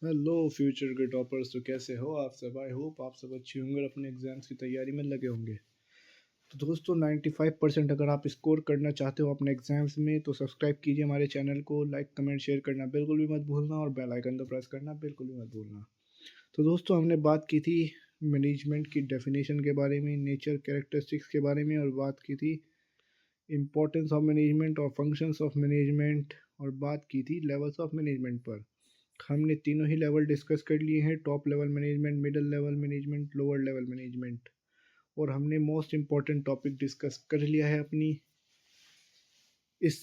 Hello future के toppers, तो कैसे हो आप सब। आई होप आप सब अच्छे होंगे और अपने एग्जाम्स की तैयारी में लगे होंगे। तो दोस्तों 95% अगर आप स्कोर करना चाहते हो अपने एग्जाम्स में तो सब्सक्राइब कीजिए हमारे चैनल को। लाइक कमेंट शेयर करना बिल्कुल भी मत भूलना और बेल आइकन तो प्रेस करना बिल्कुल भी मत भूलना। तो दोस्तों हमने बात की थी मैनेजमेंट की डेफिनेशन के बारे में, नेचर कैरेक्टरिस्टिक्स के बारे में, और बात की थी इम्पोर्टेंस ऑफ मैनेजमेंट और फंक्शंस ऑफ मैनेजमेंट, और बात की थी लेवल्स ऑफ मैनेजमेंट पर। हमने तीनों ही लेवल डिस्कस कर लिए हैं, top level management, middle level management, lower level management. और हमने मोस्ट इम्पॉर्टेंट टॉपिक डिस्कस कर लिया है अपनी इस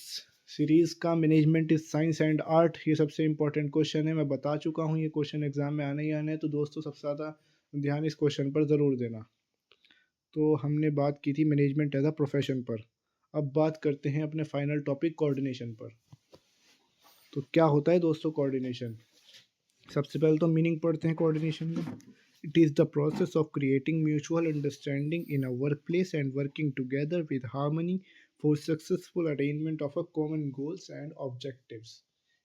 सीरीज़ का, management is science and art. ये सबसे इम्पॉर्टेंट क्वेश्चन है, मैं बता चुका हूँ ये क्वेश्चन एग्जाम में आने ही आना है, तो दोस्तों सबसे ज़्यादा ध्यान इस क्वेश्चन पर ज़रूर देना। तो हमने बात की थी मैनेजमेंट एज अ प्रोफेशन पर। अब बात करते हैं अपने फाइनल टॉपिक कोऑर्डिनेशन पर। तो क्या होता है दोस्तों कोऑर्डिनेशन। सबसे पहले तो मीनिंग पढ़ते हैं कोऑर्डिनेशन में। It is the process of creating mutual understanding in a work place and working together with harmony for successful attainment of a common goals and objectives.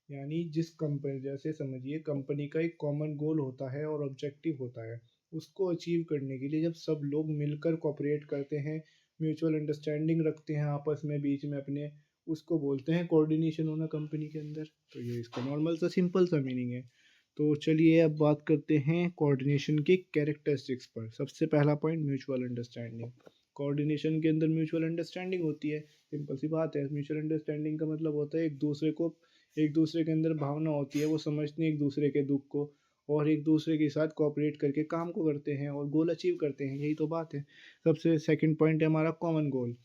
यानी जिस कंपनी, जैसे समझिए कंपनी का एक कॉमन गोल होता है और ऑब्जेक्टिव होता है, उसको अचीव करने के लिए जब सब लोग मिलकर कोऑपरेट करते हैं, म्यूचुअल अंडरस्टैंडिंग रखते हैं आपस में बीच में अपने, उसको बोलते हैं कोऑर्डिनेशन होना कंपनी के अंदर। तो ये इसका नॉर्मल सा सिंपल सा मीनिंग है। तो चलिए अब बात करते हैं कोऑर्डिनेशन के कैरेक्टरिस्टिक्स पर। सबसे पहला पॉइंट म्यूचुअल अंडरस्टैंडिंग। कोऑर्डिनेशन के अंदर म्यूचुअल अंडरस्टैंडिंग होती है, सिंपल सी बात है। म्यूचुअल अंडरस्टैंडिंग का मतलब होता है एक दूसरे के अंदर भावना होती है, वो समझते हैं एक दूसरे के दुख को और एक दूसरे के साथ कोऑपरेट करके काम को करते हैं और गोल अचीव करते हैं, यही तो बात है। सबसे सेकंड पॉइंट है हमारा कॉमन गोल।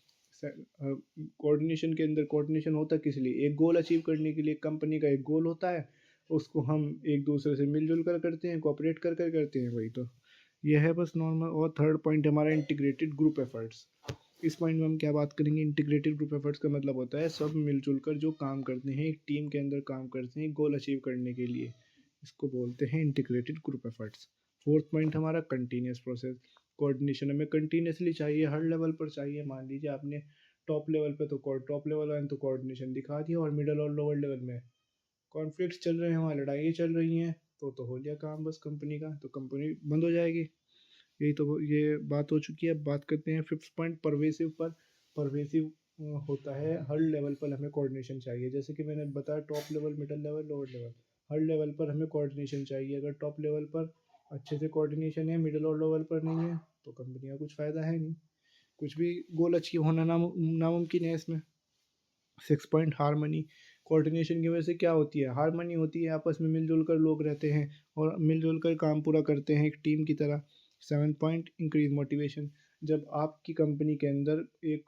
कोऑर्डिनेशन के अंदर कोऑर्डिनेशन होता किस लिए, एक गोल अचीव करने के लिए। कंपनी का एक गोल होता है, उसको हम एक दूसरे से मिलजुल कर करते हैं, कोऑपरेट कर कर करते हैं, वही तो यह है बस नॉर्मल। और थर्ड पॉइंट हमारा इंटीग्रेटेड ग्रुप एफर्ट्स। इस पॉइंट में हम क्या बात करेंगे, इंटीग्रेटेड ग्रुप एफर्ट्स का मतलब होता है सब मिलजुल कर जो काम करते हैं, एक टीम के अंदर काम करते हैं गोल अचीव करने के लिए, इसको बोलते हैं integrated group efforts. Fourth point हमारा कंटिन्यूस प्रोसेस। कोऑर्डिनेशन हमें कंटिन्यूसली चाहिए, हर लेवल पर चाहिए। मान लीजिए आपने टॉप लेवल पे तो टॉप लेवल वाले तो कोऑर्डिनेशन दिखा दिया, और मिडल और लोअर लेवल में कॉन्फ्लिक्ट्स चल रहे हैं, वहाँ लड़ाइयाँ चल रही हैं, तो हो गया काम बस कंपनी का, तो कंपनी बंद हो जाएगी। यही तो ये बात हो चुकी है। अब बात करते हैं फिफ्थ पॉइंट परवेसिव पर। परवेसिव होता है हर लेवल पर हमें कोऑर्डिनेशन चाहिए। जैसे कि मैंने बताया top level, middle level, lower level, हर लेवल पर हमें कोऑर्डिनेशन चाहिए। अगर टॉप लेवल पर अच्छे से कोऑर्डिनेशन है, मिडिल और लोअर पर नहीं है, तो कंपनी का कुछ फ़ायदा है नहीं, कुछ भी गोल अचीव होना नामुमकिन है इसमें। Six point harmony. कोऑर्डिनेशन की वजह से क्या होती है, हारमनी होती है, आपस में मिलजुल कर लोग रहते हैं और मिलजुल कर काम पूरा करते हैं एक टीम की तरह। Seven point increase motivation. जब आपकी कंपनी के अंदर एक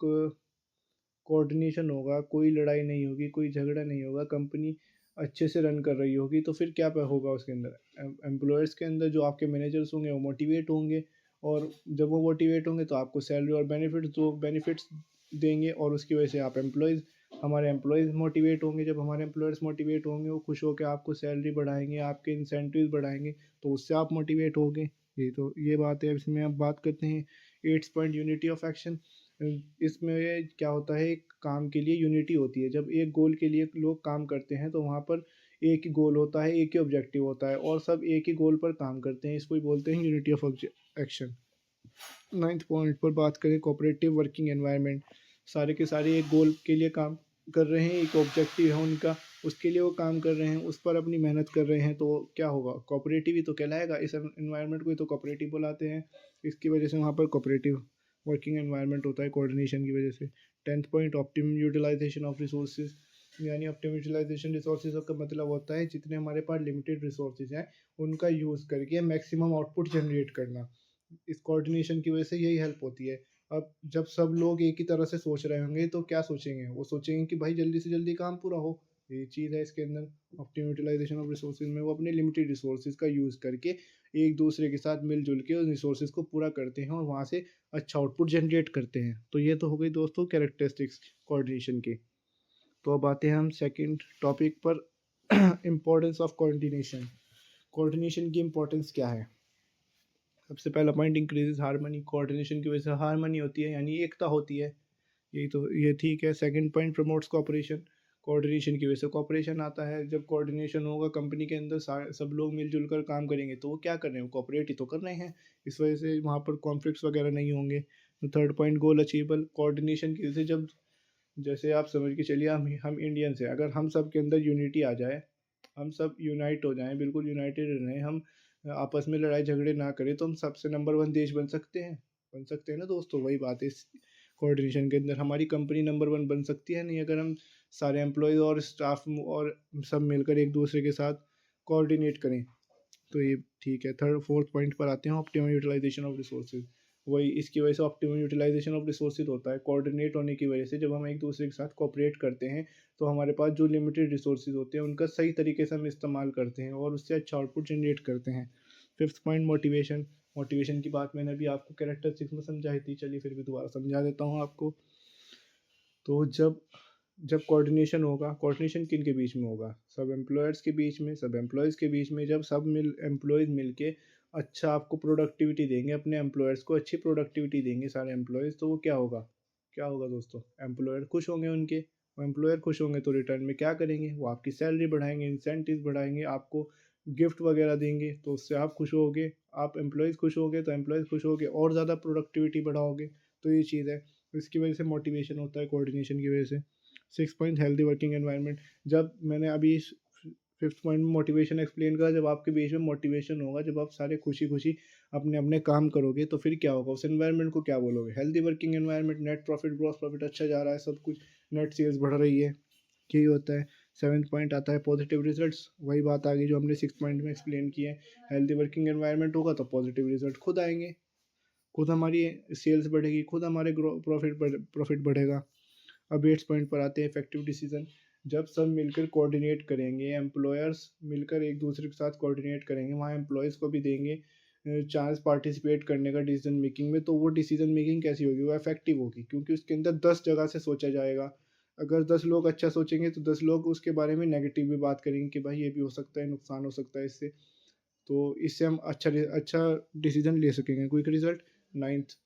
कोऑर्डिनेशन होगा, कोई लड़ाई नहीं होगी, कोई झगड़ा नहीं होगा, कंपनी अच्छे से रन कर रही होगी, तो फिर क्या होगा उसके अंदर, एम्प्लॉयर्स के अंदर जो आपके मैनेजर्स होंगे वो मोटिवेट होंगे, और जब वो मोटिवेट होंगे तो आपको सैलरी और बेनिफिट्स देंगे, और उसकी वजह से आप एम्प्लॉयज़, हमारे एम्प्लॉयज़ मोटिवेट होंगे। जब हमारे एम्प्लॉयर्स मोटिवेट होंगे, वो खुश होकर आपको सैलरी बढ़ाएंगे, आपके इंसेंटिव बढ़ाएंगे, तो उससे आप मोटिवेट होगे। ये बात है। इसमें अब बात करते हैं एट्स पॉइंट यूनिटी ऑफ एक्शन। इसमें क्या होता है, एक काम के लिए यूनिटी होती है। जब एक गोल के लिए लोग काम करते हैं तो वहाँ पर एक ही गोल होता है, एक ही ऑब्जेक्टिव होता है और सब एक ही गोल पर काम करते हैं, इसको ही बोलते हैं unity of action. Ninth point पर बात करें कोऑपरेटिव वर्किंग एनवायरनमेंट। सारे के सारे एक गोल के लिए काम कर रहे हैं, एक ऑब्जेक्टिव है उनका, उसके लिए वो काम कर रहे हैं, उस पर अपनी मेहनत कर रहे हैं, तो क्या होगा, कोऑपरेटिव ही तो कहलाएगा। इस एनवायरनमेंट को ही तो कोऑपरेटिव बुलाते हैं। इसकी वजह से वहाँ पर कोऑपरेटिव वर्किंग एनवायरनमेंट होता है कोऑर्डिनेशन की वजह से। Tenth point optimum utilisation of resources. यानी ऑप्टिमम यूटिलाइजेशन रिसोर्सेज का मतलब होता है जितने हमारे पास लिमिटेड रिसोर्सेज हैं उनका यूज़ करके मैक्सिमम आउटपुट जनरेट करना। इस कोऑर्डिनेशन की वजह से यही हेल्प होती है। अब जब सब लोग एक ही तरह से सोच रहे होंगे तो क्या सोचेंगे, वो सोचेंगे कि भाई जल्दी से जल्दी काम पूरा हो। ये चीज़ है इसके अंदर ऑप्टिमम यूटिलाइजेशन ऑफ रिसोर्सेज में, वो अपने लिमिटेड रिसोर्सेज का यूज़ करके एक दूसरे के साथ मिलजुल के उस रिसोर्सेज को पूरा करते हैं और वहाँ से अच्छा आउटपुट जनरेट करते हैं। तो ये तो हो गई दोस्तों कैरेक्टरिस्टिक्स कोऑर्डिनेशन की। तो अब आते हैं हम सेकेंड टॉपिक पर, इम्पोर्टेंस ऑफ कोऑर्डिनेशन। कोऑर्डिनेशन की इम्पोर्टेंस क्या है। सबसे पहला पॉइंट इंक्रीजेज हारमनी। कोऑर्डिनेशन की वजह से हारमनी होती है, यानी एकता होती है, यही तो ये ठीक है। Second point promotes cooperation. Coordination की वजह से कोऑपरेशन आता है। जब कोऑर्डिनेशन होगा कंपनी के अंदर सब लोग मिलजुल कर काम करेंगे तो वो क्या कर रहे हैं, कोऑपरेट ही तो कर रहे हैं। इस वजह से वहाँ पर कॉन्फ्लिक्ट्स वगैरह नहीं होंगे। तो थर्ड पॉइंट, गोल अचीवेबल। कोऑर्डिनेशन की वजह से जब, जैसे आप समझ के चलिए, हम इंडियंस हैं, अगर हम सब के अंदर यूनिटी आ जाए, हम सब यूनाइट हो जाएं, बिल्कुल यूनाइटेड रहें, हम आपस में लड़ाई झगड़े ना करें, तो हम सबसे नंबर वन देश बन सकते हैं ना दोस्तों। वही बात है, इस कोऑर्डिनेशन के अंदर हमारी कंपनी नंबर वन बन सकती है नहीं, अगर हम सारे एम्प्लॉयज़ और स्टाफ और सब मिलकर एक दूसरे के साथ कोऑर्डिनेट करें। तो ये ठीक है। थर्ड फोर्थ पॉइंट पर आते हैं, ऑप्टिमम यूटिलाइजेशन ऑफ रिसोर्सेज। वही, इसकी वजह से ऑप्टिमम यूटिलाइजेशन ऑफ रिसोर्सेज होता है। कोऑर्डिनेट होने की वजह से जब हम एक दूसरे के साथ कोऑपरेट करते हैं तो हमारे पास जो लिमिटेड रिसोर्सेज होते हैं उनका सही तरीके से हम इस्तेमाल करते हैं और उससे अच्छा आउटपुट जनरेट करते हैं। Fifth point, motivation. मोटिवेशन की बात मैंने अभी आपको कैरेक्टरिस्टिक्स में समझाई थी, चलिए फिर भी दोबारा समझा देता हूँ आपको। तो जब जब कोऑर्डिनेशन होगा, कोऑर्डिनेशन किन के बीच में होगा, सब एम्प्लॉयर्स के बीच में, सब एम्प्लॉयज़ के बीच में। जब सब एम्प्लॉयज़ मिल के अच्छा आपको प्रोडक्टिविटी देंगे, अपने एम्प्लॉयर्स को अच्छी प्रोडक्टिविटी देंगे सारे एम्प्लॉयज़, तो वो क्या होगा दोस्तों, एम्प्लॉयर खुश होंगे उनके। वो एम्प्लॉयर खुश होंगे तो रिटर्न में क्या करेंगे, वो आपकी सैलरी बढ़ाएंगे, इंसेंटिव बढ़ाएंगे, आपको गिफ्ट वगैरह देंगे, तो उससे आप खुश होगे। आप एम्प्लॉयज़ खुश होगे तो एम्प्लॉयज़ खुश होगे, और ज़्यादा प्रोडक्टिविटी बढ़ाओगे। तो ये चीज़ है, इसकी वजह से मोटिवेशन होता है, कोऑर्डिनेशन की वजह से। Six point, healthy working environment. जब मैंने अभी फिफ्थ पॉइंट में मोटिवेशन एक्सप्लेन करा, जब आपके बीच में मोटिवेशन होगा, जब आप सारे खुशी खुशी अपने अपने काम करोगे, तो फिर क्या होगा, उस एनवायरनमेंट को क्या बोलोगे, healthy working environment. Net profit, gross profit अच्छा जा रहा है, सब कुछ, नेट सेल्स बढ़ रही है, यही होता है। सेवन्थ पॉइंट आता है पॉजिटिव रिजल्ट्स। वही बात आ गई जो हमने सिक्स पॉइंट में एक्सप्लेन की है। हेल्दी वर्किंग एनवायरनमेंट होगा तो पॉजिटिव रिजल्ट खुद आएंगे, खुद हमारी सेल्स बढ़ेगी, खुद हमारे प्रॉफिट बढ़ेगा। अब एट्थ पॉइंट पर आते हैं, इफेक्टिव डिसीजन। जब सब मिलकर कोऑर्डिनेट करेंगे, एम्प्लॉयर्स मिलकर एक दूसरे के साथ कोऑर्डिनेट करेंगे, वहाँ एम्प्लॉयज़ को भी देंगे चांस पार्टिसिपेट करने का डिसीजन मेकिंग में, तो वो डिसीजन मेकिंग कैसी होगी, वो इफेक्टिव होगी, क्योंकि उसके अंदर 10 जगह से सोचा जाएगा। अगर 10 लोग अच्छा सोचेंगे तो 10 लोग उसके बारे में नेगेटिव भी बात करेंगे कि भाई ये भी हो सकता है, नुकसान हो सकता है इससे। तो इससे हम अच्छा डिसीजन ले सकेंगे। क्विक रिजल्ट, नाइन्थ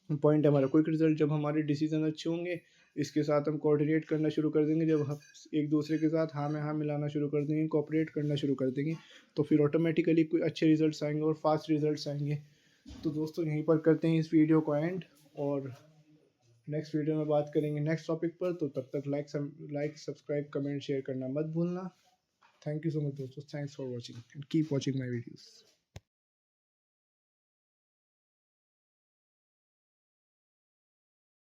पॉइंट हमारा क्विक रिजल्ट। जब हमारे डिसीजन अच्छे होंगे, इसके साथ हम कोऑर्डिनेट करना शुरू कर देंगे, जब हम एक दूसरे के साथ हाँ में हाँ मिलाना शुरू कर देंगे, कोऑपरेट करना शुरू कर देंगे, तो फिर ऑटोमेटिकली कोई अच्छे रिजल्ट्स आएंगे और फास्ट रिजल्ट्स आएंगे। तो दोस्तों यहीं पर करते हैं इस वीडियो को एंड, और नेक्स्ट वीडियो में बात करेंगे नेक्स्ट टॉपिक पर। तो तब तक लाइक सब्सक्राइब कमेंट शेयर करना मत भूलना। थैंक यू सो मच दोस्तों, thanks for watching and keep watching my videos.